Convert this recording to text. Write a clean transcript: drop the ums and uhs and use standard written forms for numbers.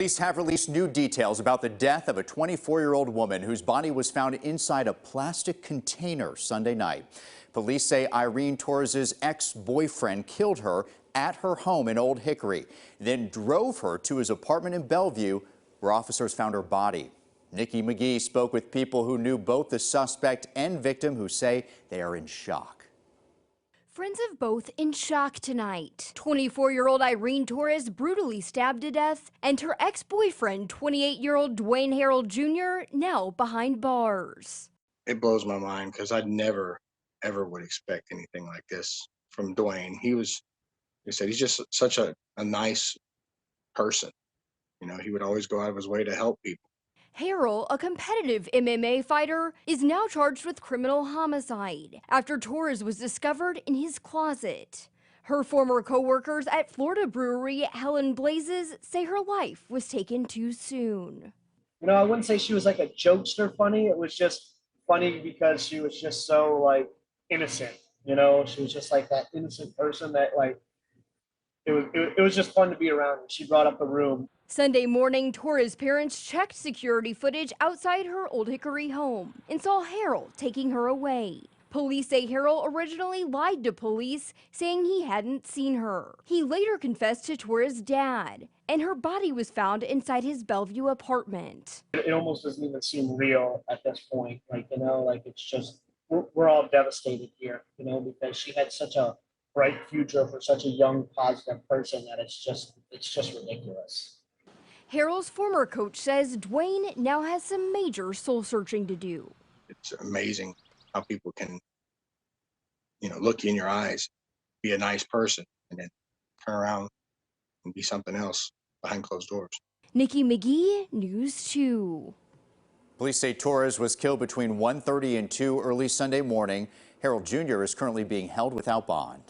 Police have released new details about the death of a 24-year-old woman whose body was found inside a plastic container Sunday night. Police say Irene Torres's ex-boyfriend killed her at her home in Old Hickory, then drove her to his apartment in Bellevue, where officers found her body. Nikki McGee spoke with people who knew both the suspect and victim, who say they are in shock. Friends of both in shock tonight. 24-year-old Irene Torres brutally stabbed to death, and her ex-boyfriend, 28-year-old Dwayne Harrell Jr., now behind bars. It blows my mind because I never, ever would expect anything like this from Dwayne. Like I said, he's just such a nice person. You know, he would always go out of his way to help people. Harrell, a competitive MMA fighter, is now charged with criminal homicide after Torres was discovered in his closet. Her former co-workers at Florida brewery Helen Blazes say her life was taken too soon. You know, I wouldn't say she was like a jokester funny. It was just funny because she was just so like innocent. You know, she was just like that innocent person that like it was just fun to be around. She brought up the room. Sunday morning, Torres' parents checked security footage outside her Old Hickory home and saw Harrell taking her away. Police say Harrell originally lied to police, saying he hadn't seen her. He later confessed to Torres' dad, and her body was found inside his Bellevue apartment. It almost doesn't even seem real at this point. Like, you know, like it's just, we're all devastated here, you know, because she had such a bright future for such a young, positive person that it's just ridiculous. Harrell's former coach says Dwayne now has some major soul searching to do. It's amazing how people can, you know, look you in your eyes, be a nice person, and then turn around and be something else behind closed doors. Nikki McGee, News 2. Police say Torres was killed between 1:30 and 2 early Sunday morning. Harrell Jr. is currently being held without bond.